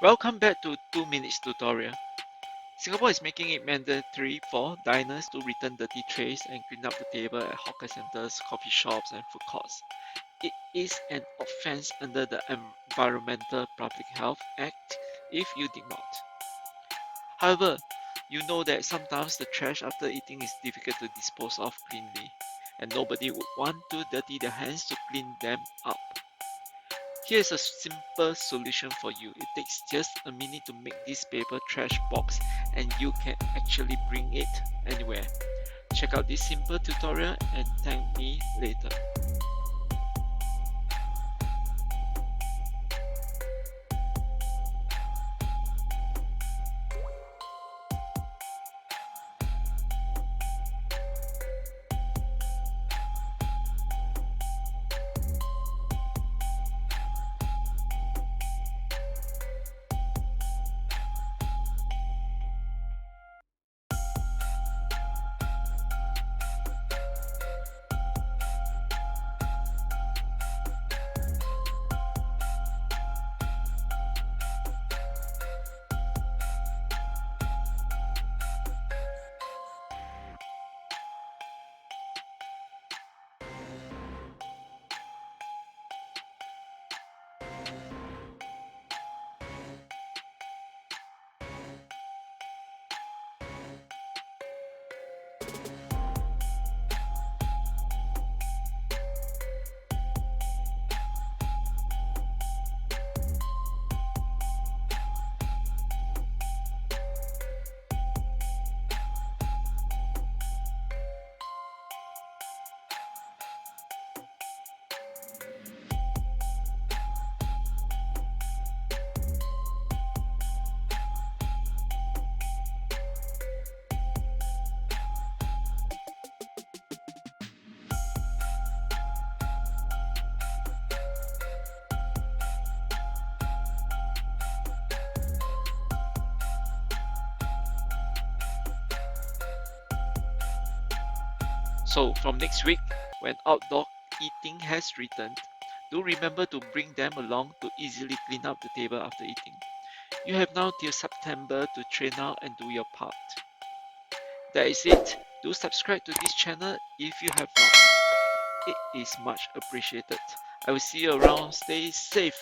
Welcome back to 2 Minutes Tutorial. Singapore is making it mandatory for diners to return dirty trays and clean up the table at hawker centres, coffee shops and food courts. It is an offence under the Environmental Public Health Act if you did not. However, you know that sometimes the trash after eating is difficult to dispose of cleanly, and nobody would want to dirty their hands to clean them up. Here's a simple solution for you. It takes just a minute to make this paper trash box and you can actually bring it anywhere. Check out this simple tutorial and thank me later. So from next week, when outdoor eating has returned, do remember to bring them along to easily clean up the table after eating. You have now till September to train out and do your part. That is it. Do subscribe to this channel if you have not. It is much appreciated. I will see you around. Stay safe.